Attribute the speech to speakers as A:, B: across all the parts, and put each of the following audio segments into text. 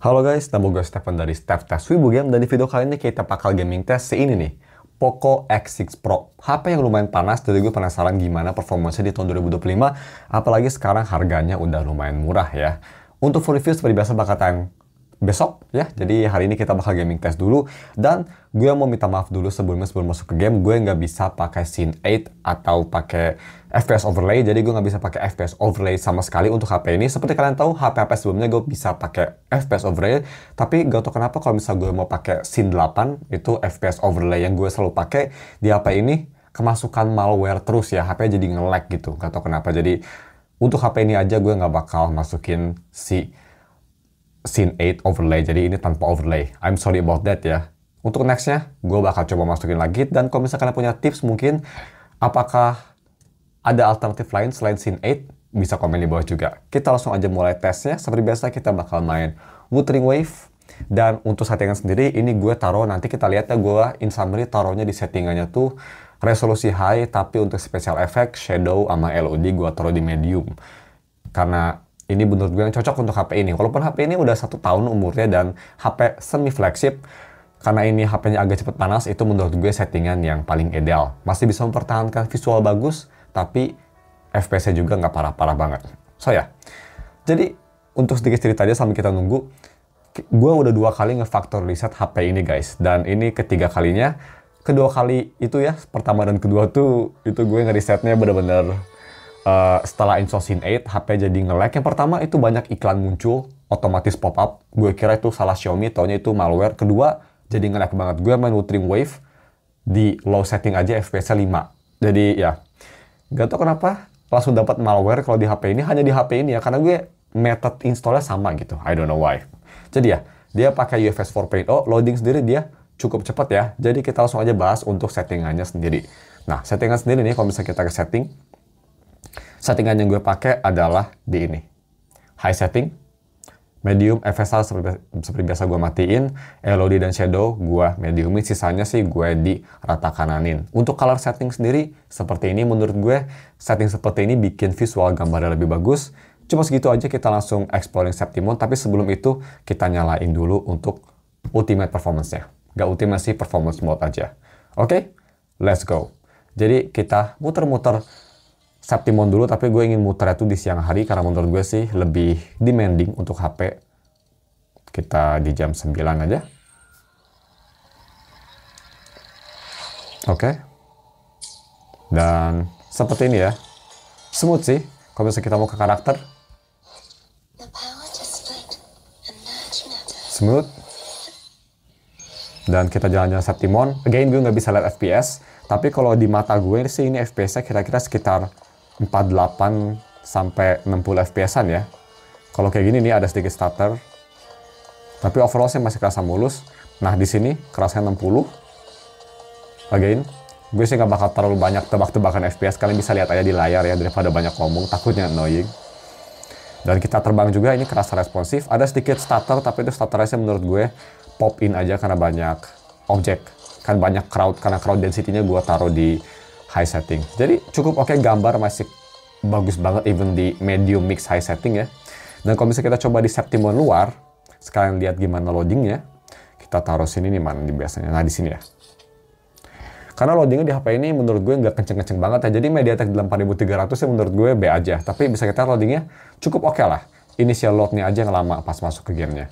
A: Halo guys, nama gue Stefan dari Stef Test Wibu Game, dan di video kali ini kita bakal gaming test si ini nih, Poco X6 Pro. HP yang lumayan panas, jadi gue penasaran gimana performanya di tahun 2025, apalagi sekarang harganya udah lumayan murah ya. Untuk full review seperti biasa bakal tayang besok ya, jadi hari ini kita bakal gaming test dulu. Dan gue mau minta maaf dulu sebelum masuk ke game, gue nggak bisa pakai Scene 8 atau pakai FPS overlay, jadi gue nggak bisa pakai FPS overlay sama sekali untuk HP ini. Seperti kalian tahu, HP sebelumnya gue bisa pakai FPS overlay, tapi gak tau kenapa kalau misalnya gue mau pakai Scene 8, itu FPS overlay yang gue selalu pakai di HP ini, kemasukan malware terus ya, HP jadi nge-lag gitu, gak tau kenapa. Jadi untuk HP ini aja gue nggak bakal masukin si Scene 8 overlay, jadi ini tanpa overlay. I'm sorry about that ya. Untuk nextnya, gue bakal coba masukin lagi. Dan kalau misalkan kalian punya tips mungkin, apakah ada alternatif lain selain Scene 8, bisa komen di bawah juga. Kita langsung aja mulai tesnya. Seperti biasa kita bakal main Wuthering Wave. Dan untuk settingan sendiri, ini gue taruh, nanti kita lihat ya, gue in summary taruhnya di settingannya tuh resolusi high, tapi untuk special effect, shadow, sama LOD gue taruh di medium. Karena ini menurut gue yang cocok untuk HP ini. Walaupun HP ini udah 1 tahun umurnya dan HP semi flagship, karena ini HP-nya agak cepet panas, itu menurut gue settingan yang paling ideal. Masih bisa mempertahankan visual bagus, tapi FPS-nya juga nggak parah-parah banget. So ya, jadi untuk sedikit cerita aja sambil kita nunggu, gue udah 2 kali nge-factory reset HP ini guys. Dan ini ketiga kalinya. Kedua kali itu ya, pertama dan kedua tuh, itu gue nge-resetnya bener-bener setelah install Scene 8, HP jadi nge-lag. Yang pertama itu banyak iklan muncul, otomatis pop-up. Gue kira itu salah Xiaomi, taunya itu malware. Kedua, jadi nge-lag banget. Gue main Wuthering Wave, di low setting aja FPS-nya 5. Jadi ya, gak tau kenapa langsung dapat malware kalau di HP ini, hanya di HP ini ya, karena gue method installnya sama gitu. I don't know why. Jadi ya, dia pakai UFS 4.0, loading sendiri dia cukup cepat ya. Jadi kita langsung aja bahas untuk settingannya sendiri. Nah, settingan sendiri nih, kalau misalnya kita ke settingan yang gue pakai adalah di ini. High setting, medium, FSR seperti biasa gue matiin, LOD dan shadow gue mediumin, sisanya sih gue di rata kananin. Untuk color setting sendiri, seperti ini menurut gue, setting seperti ini bikin visual gambarnya lebih bagus. Cuma segitu aja, kita langsung exploring Septimon, tapi sebelum itu kita nyalain dulu untuk ultimate performance-nya. Gak ultimate sih, performance mode aja. Oke, let's go. Jadi kita muter-muter Septimon dulu, tapi gue ingin muter itu di siang hari karena menurut gue sih lebih demanding untuk HP. Kita di jam 9 aja. Oke. Dan seperti ini ya. Smooth sih. Kalau misalnya kita mau ke karakter. Smooth. Dan kita jalan-jalan Septimon. Again, gue nggak bisa lihat FPS. Tapi kalau di mata gue sih ini FPS-nya kira-kira sekitar 48 sampai 60 FPS-an ya. Kalau kayak gini nih ada sedikit stutter. Tapi overall sih masih kerasa mulus. Nah, di sini kerasnya 60. Again, gue sih nggak bakal terlalu banyak tebak-tebakan FPS. Kalian bisa lihat aja di layar ya, daripada banyak ngomong, takutnya annoying. Dan kita terbang juga, ini kerasa responsif. Ada sedikit stutter, tapi itu stutternya menurut gue pop in aja karena banyak objek. Kan banyak crowd, karena crowd density-nya gue taruh di high setting. Jadi cukup oke, gambar masih bagus banget even di medium mix high setting ya. Dan kalau misalnya kita coba di Septimon luar, sekalian lihat gimana loadingnya. Kita taruh sini nih, mana di biasanya. Nah, di sini ya. Karena loadingnya di HP ini menurut gue nggak kenceng-kenceng banget ya. Jadi MediaTek 8300 ya menurut gue B aja. Tapi bisa kita loadingnya cukup oke lah. Initial load-nya aja yang lama pas masuk ke gamenya.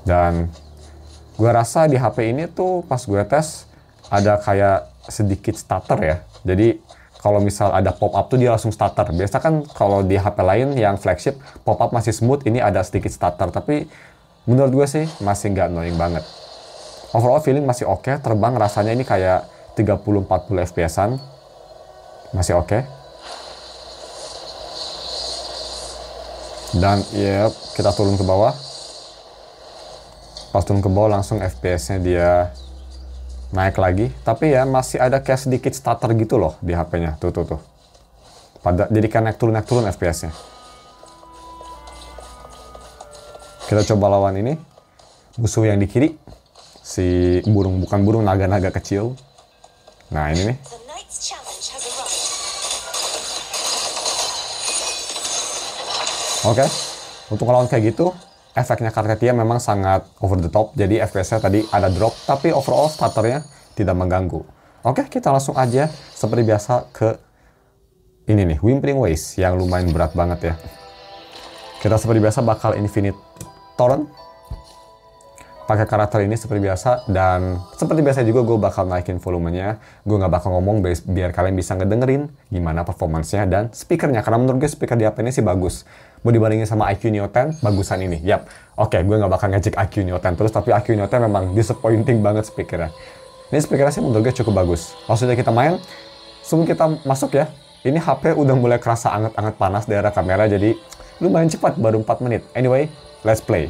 A: Dan gue rasa di HP ini tuh pas gue tes ada kayak sedikit stutter ya. Jadi kalau misal ada pop-up tuh dia langsung stutter. Biasa kan kalau di HP lain yang flagship pop-up masih smooth, ini ada sedikit stutter. Tapi menurut gue sih masih nggak annoying banget. Overall feeling masih oke. Terbang rasanya ini kayak 30-40 FPS-an. Masih oke. Dan ya kita turun ke bawah. Pas turun ke bawah langsung FPS-nya dia naik lagi, tapi ya masih ada kayak sedikit stutter gitu loh di HP-nya. Tuh. Jadi kan naik turun FPS-nya. Kita coba lawan ini. Musuh yang di kiri. Si burung, bukan burung, naga-naga kecil. Nah, ini nih. Oke. Untuk ngelawan kayak gitu, efeknya Kartetia memang sangat over the top, jadi FPS-nya tadi ada drop, tapi overall starternya tidak mengganggu. Oke, kita langsung aja seperti biasa ke ini nih, Whimpering Waves yang lumayan berat banget ya. Kita seperti biasa bakal Infinite Torrent pakai karakter ini seperti biasa, dan seperti biasa juga gue bakal naikin volumenya. Gue nggak bakal ngomong biar kalian bisa ngedengerin gimana performance-nya dan speakernya, karena menurut gue speaker di HP ini sih bagus. Mau dibandingin sama IQ Neo 10, bagusan ini. Yap, oke, gue nggak bakal ngecek IQ Neo 10 terus, tapi IQ Neo 10 memang disappointing banget speakernya. Ini speakernya sih menurut gue cukup bagus. Langsung aja kita main. Sebelum kita masuk ya, ini HP udah mulai kerasa anget-anget panas daerah kamera, jadi lumayan cepat, baru 4 menit. Anyway, let's play.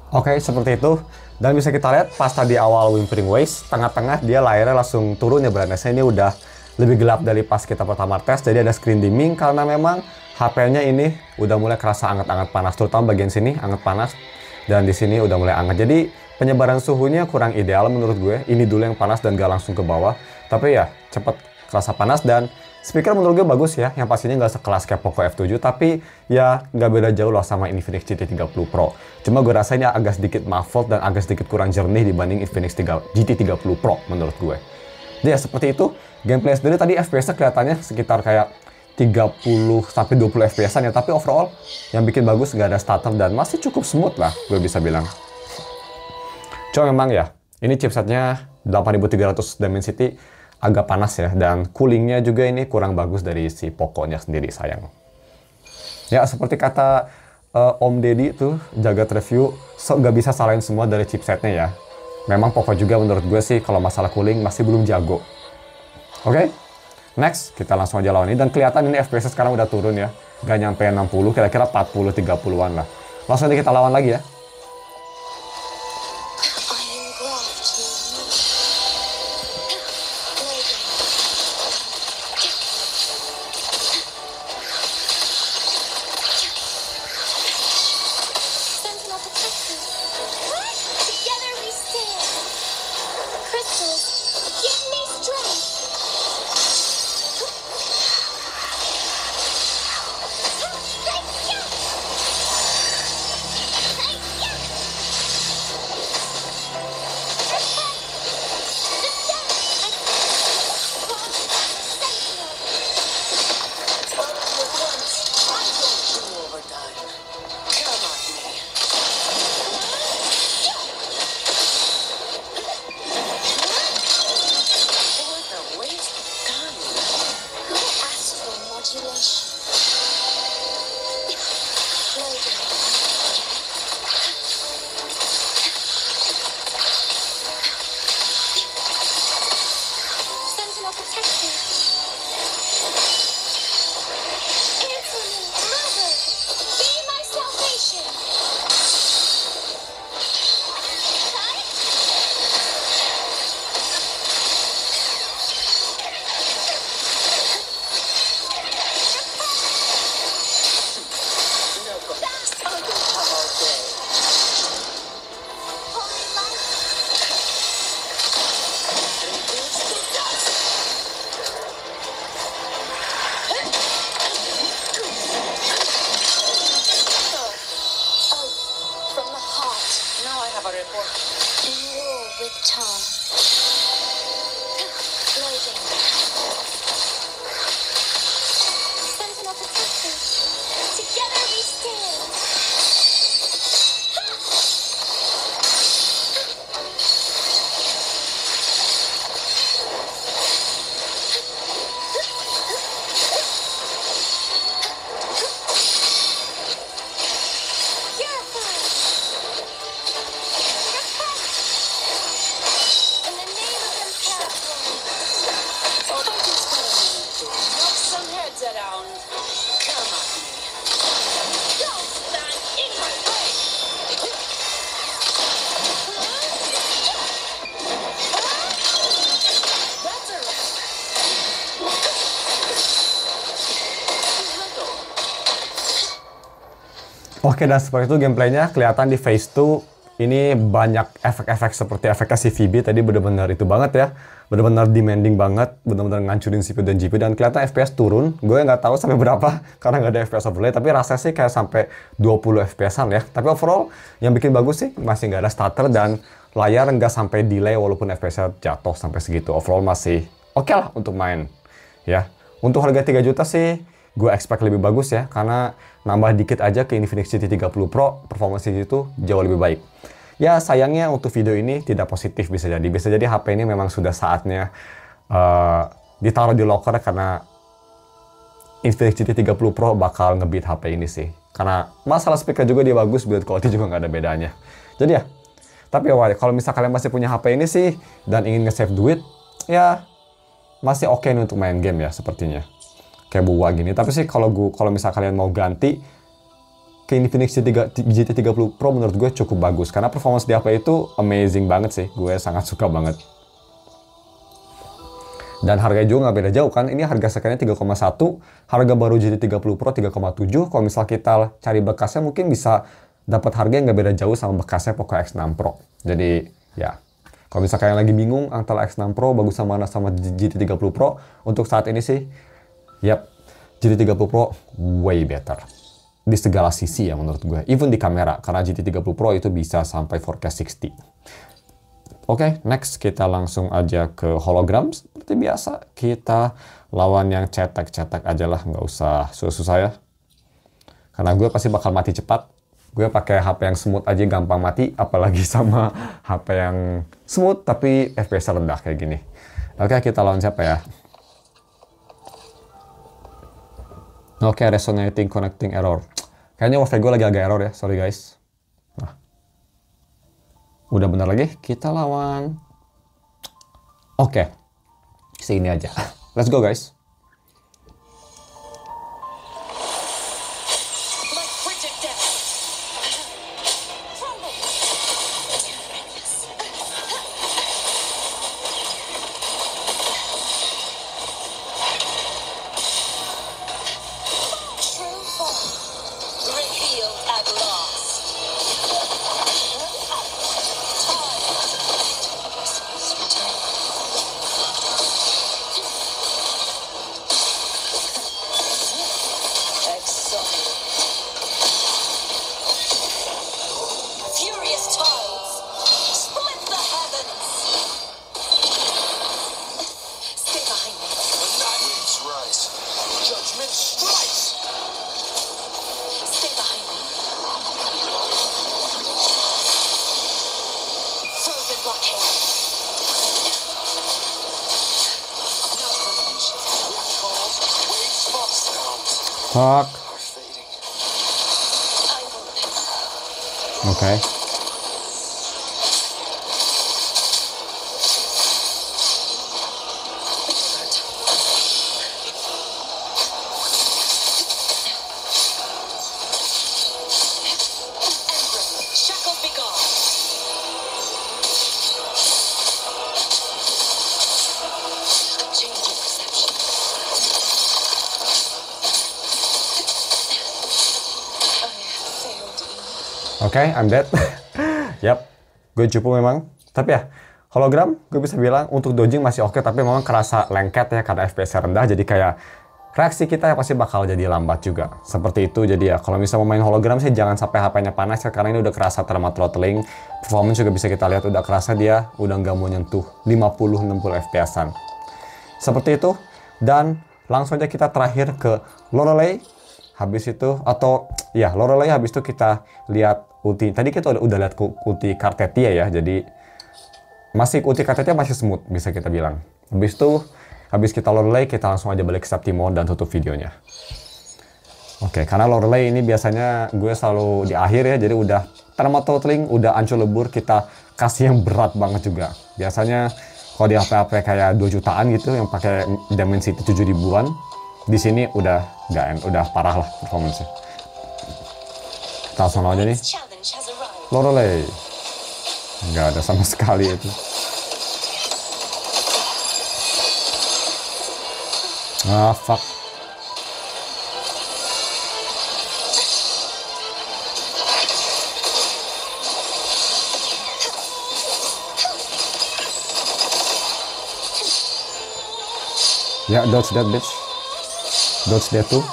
A: Oke, seperti itu. Dan bisa kita lihat pas tadi awal Whimpering Waves, tengah-tengah dia layarnya langsung turun ya brightness-nya. Ini udah lebih gelap dari pas kita pertama tes, jadi ada screen dimming karena memang HP-nya ini udah mulai kerasa anget-anget panas, terutama bagian sini anget panas dan di sini udah mulai anget. Jadi penyebaran suhunya kurang ideal menurut gue. Ini dulu yang panas dan gak langsung ke bawah, tapi ya cepet kerasa panas. Dan speaker menurut gue bagus ya, yang pastinya nggak sekelas kayak Poco F7, tapi ya nggak beda jauh lah sama Infinix GT30 Pro. Cuma gue rasa ini agak sedikit muffled dan agak sedikit kurang jernih dibanding Infinix GT30 Pro menurut gue. Jadi ya seperti itu. Gameplay sendiri tadi FPS-nya kelihatannya sekitar kayak 30-20 FPS-an ya, tapi overall yang bikin bagus nggak ada stutter dan masih cukup smooth lah gue bisa bilang. Cuma memang ya, ini chipsetnya 8300 Dimensity agak panas ya, dan coolingnya juga ini kurang bagus dari si Poco-nya sendiri, sayang. Ya seperti kata Om Deddy tuh, jagat review, nggak bisa salahin semua dari chipsetnya ya. Memang Poco juga menurut gue sih kalau masalah cooling masih belum jago. Oke, next kita langsung aja lawan ini, dan kelihatan ini FPS sekarang udah turun ya. Gak nyampe 60, kira-kira 40-30an lah. Langsung aja kita lawan lagi ya.
B: have a report.
C: Enroll with Tom. Loading. Sentinel protected. Together we stand.
B: Knock some heads around. Come at me. Don't stand in my way. That's a wrap.
A: Oke, dan seperti itu gameplaynya. Kelihatan di Phase 2 ini banyak efek-efek seperti efeknya si Phoebe tadi, bener-bener itu banget ya. Bener-bener demanding banget, bener-bener ngancurin CPU dan GPU, dan kelihatan FPS turun. Gue nggak tahu sampai berapa karena nggak ada FPS overlay, tapi rasanya sih kayak sampai 20 FPS-an ya. Tapi overall yang bikin bagus sih masih nggak ada stutter dan layar nggak sampai delay walaupun FPS-nya jatuh sampai segitu. Overall masih oke lah untuk main ya. Untuk harga 3 juta sih gue expect lebih bagus ya, karena nambah dikit aja ke Infinix GT 30 Pro, performance itu jauh lebih baik. Ya sayangnya untuk video ini tidak positif, bisa jadi HP ini memang sudah saatnya ditaruh di locker, karena Infinix GT 30 Pro bakal ngebeat HP ini sih. Karena masalah speaker juga dia bagus, build quality juga nggak ada bedanya. Jadi ya, tapi ya kalau misal kalian masih punya HP ini sih dan ingin nge-save duit, ya masih oke nih untuk main game ya sepertinya. Kayak buah gini. Tapi sih kalau misal kalian mau ganti ke Infinix GT30 Pro, menurut gue cukup bagus karena performance di HP itu amazing banget sih. Gue sangat suka banget. Dan harganya juga nggak beda jauh kan. Ini harga sekarangnya 3,1, harga baru GT30 Pro 3,7. Kalau misal kita cari bekasnya mungkin bisa dapat harga yang nggak beda jauh sama bekasnya Poco X6 Pro. Jadi ya, kalau misal kalian lagi bingung antara X6 Pro bagus sama GT30 Pro, untuk saat ini sih yap, GT30 Pro way better di segala sisi ya menurut gue. Even di kamera, karena GT30 Pro itu bisa sampai 4K 60. Oke, next kita langsung aja ke hologram. Seperti biasa, kita lawan yang cetek-cetek aja lah, nggak usah susah-susah ya. Karena gue pasti bakal mati cepat. Gue pakai HP yang smooth aja gampang mati, apalagi sama HP yang smooth tapi FPS rendah kayak gini. Oke, kita lawan siapa ya? Oke, resonating connecting error. Kayaknya wifi gue lagi agak error ya, sorry guys. Nah, udah bener lagi, kita lawan. Oke, sini aja. Let's go guys. Fuck. Okay. Oke, I'm dead. Yap, gue cupu memang. Tapi ya, hologram gue bisa bilang untuk dodging masih oke, tapi memang kerasa lengket ya karena FPS rendah. Jadi kayak reaksi kita ya pasti bakal jadi lambat juga. Seperti itu, jadi ya kalau misalnya mau main hologram sih jangan sampai HP-nya panas ya, karena ini udah kerasa thermal throttling. Performance juga bisa kita lihat udah kerasa dia udah nggak mau nyentuh 50-60 FPS-an. Seperti itu, dan langsung aja kita terakhir ke Lorelei. Habis itu, atau ya Lorelei, habis itu kita lihat ulti. Tadi kita udah lihat ulti Kartetia ya, jadi masih ulti Kartetia masih smooth bisa kita bilang. Habis itu, habis kita Lorelei, kita langsung aja balik ke Septimon dan tutup videonya. Oke, karena Lorelei ini biasanya gue selalu di akhir ya, jadi udah thermal throttling, udah hancur lebur, kita kasih yang berat banget juga. Biasanya kalau di HP-HP kayak 2 jutaan gitu yang pakai Dimensity 7 ribuan, di sini udah parah lah performance-nya. Kita langsung aja nih.
B: Challenge has arrived.
A: Lorelei. Nggak ada sama sekali itu. Ah, fuck. Ya, dodge that bitch. Dodge that tuh.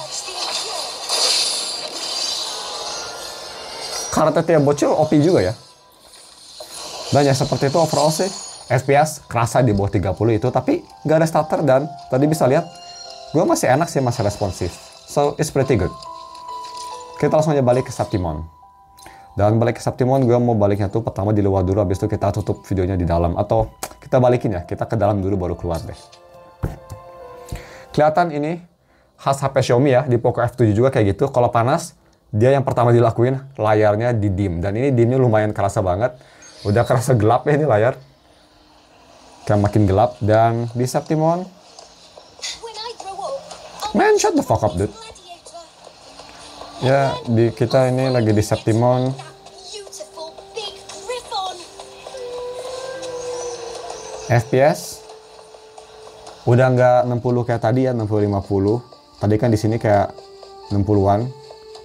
A: Kartetia bocil OP juga ya. Dan ya seperti itu overall sih. FPS kerasa di bawah 30 itu, tapi nggak ada stutter, dan tadi bisa lihat gue masih enak sih, masih responsif. So, it's pretty good. Kita langsung aja balik ke Septimon. Dan balik ke Septimon, gue mau baliknya tuh pertama di luar dulu, habis itu kita tutup videonya di dalam. Atau kita balikin ya, kita ke dalam dulu baru keluar deh. Kelihatan ini khas HP Xiaomi ya, di Poco F7 juga kayak gitu. Kalau panas, dia yang pertama dilakuin layarnya di dim. Dan ini dimnya lumayan kerasa banget. Udah kerasa gelap ya ini layar. Kayak makin gelap. Dan di Septimon, man, shut the fuck up, dude. Ya, kita ini lagi di Septimon. FPS udah nggak 60 kayak tadi ya, 60-50. Tadi kan di sini kayak 60-an.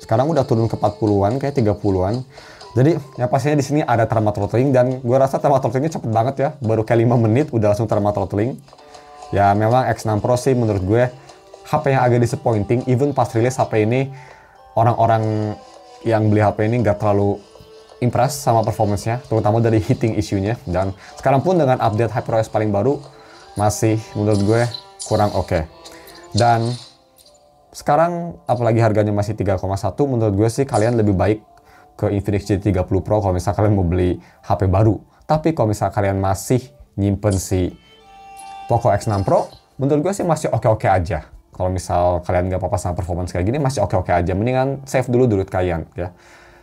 A: Sekarang udah turun ke 40-an, kayak 30-an. Jadi yang pastinya di sini ada thermal throttling, dan gue rasa thermal throttlingnya cepet banget ya. Baru kayak 5 menit udah langsung thermal throttling. Ya memang X6 Pro sih menurut gue HP yang agak disappointing. Even pas rilis HP ini, orang-orang yang beli HP ini nggak terlalu impress sama performance-nya, terutama dari heating issue-nya. Dan sekarang pun dengan update HyperOS paling baru, masih menurut gue kurang oke. Dan sekarang apalagi harganya masih 3,1, menurut gue sih kalian lebih baik ke Infinix G30 Pro kalau misalnya kalian mau beli HP baru. Tapi kalau misalnya kalian masih nyimpen si Poco X6 Pro, menurut gue sih masih oke-oke aja. Kalau misal kalian nggak apa-apa sama performance kayak gini, masih oke-oke aja. Mendingan save dulu duit kalian ya.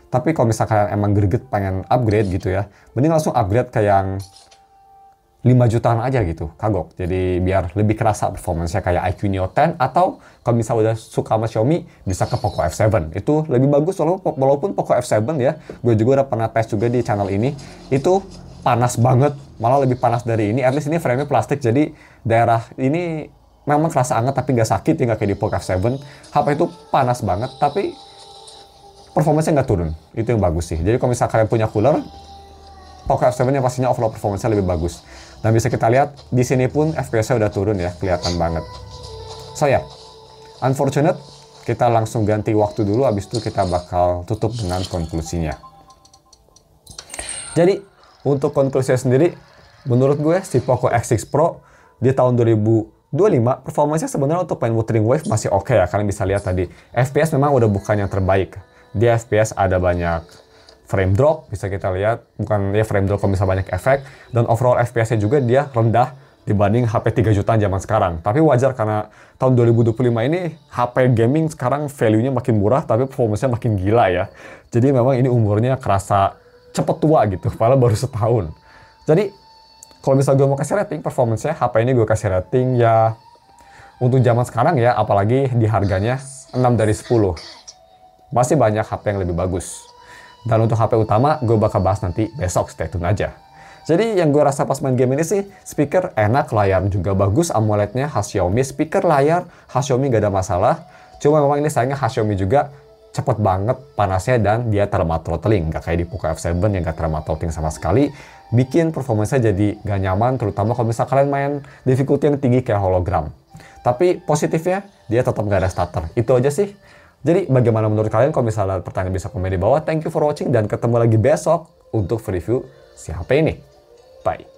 A: Tapi kalau misalnya kalian emang greget pengen upgrade gitu ya, mending langsung upgrade ke yang 5 jutaan aja gitu, kagok. Jadi biar lebih kerasa performance-nya kayak iQOO Neo 10, atau kalau misalnya udah suka sama Xiaomi, bisa ke Poco F7. Itu lebih bagus, walaupun Poco F7 ya, gue juga udah pernah tes juga di channel ini, itu panas banget, malah lebih panas dari ini. At least ini frame-nya plastik, jadi daerah ini memang kerasa hangat tapi nggak sakit ya, nggak kayak di Poco F7. HP itu panas banget, tapi performance-nya nggak turun. Itu yang bagus sih. Jadi kalau misalnya kalian punya cooler, Poco F7 yang pastinya overall performance-nya lebih bagus. Dan bisa kita lihat, di sini pun FPS-nya udah turun ya, kelihatan banget. So ya, unfortunate, kita langsung ganti waktu dulu, habis itu kita bakal tutup dengan konklusinya. Jadi, untuk konklusinya sendiri, menurut gue si Poco X6 Pro di tahun 2025, performanya sebenarnya untuk main Wuthering Wave masih oke ya. Kalian bisa lihat tadi, FPS memang udah bukan yang terbaik. Di FPS ada banyak frame drop, bisa kita lihat, bukan ya frame drop kalau misalnya banyak efek, dan overall FPS-nya juga dia rendah dibanding HP 3 jutaan zaman sekarang. Tapi wajar karena tahun 2025 ini HP gaming sekarang value-nya makin murah, tapi performance-nya makin gila ya. Jadi memang ini umurnya kerasa cepet tua gitu, padahal baru setahun. Jadi kalau misalnya gue mau kasih rating performance-nya, HP ini gue kasih rating ya untuk zaman sekarang ya, apalagi di harganya 6 dari 10. Masih banyak HP yang lebih bagus. Dan untuk HP utama, gue bakal bahas nanti besok, stay tune aja. Jadi yang gue rasa pas main game ini sih, speaker enak, layar juga bagus, AMOLED-nya khas Xiaomi, speaker layar khas Xiaomi gak ada masalah. Cuma memang ini sayangnya khas Xiaomi juga cepet banget panasnya, dan dia thermal throttling, gak kayak di Poco F7 yang gak thermal throttling sama sekali. Bikin performanya jadi gak nyaman, terutama kalau misalnya kalian main difficulty yang tinggi kayak hologram. Tapi positifnya, dia tetap nggak ada starter. Itu aja sih. Jadi bagaimana menurut kalian? Kalau misalnya pertanyaan bisa komen di bawah. Thank you for watching dan ketemu lagi besok untuk review si HP ini. Bye.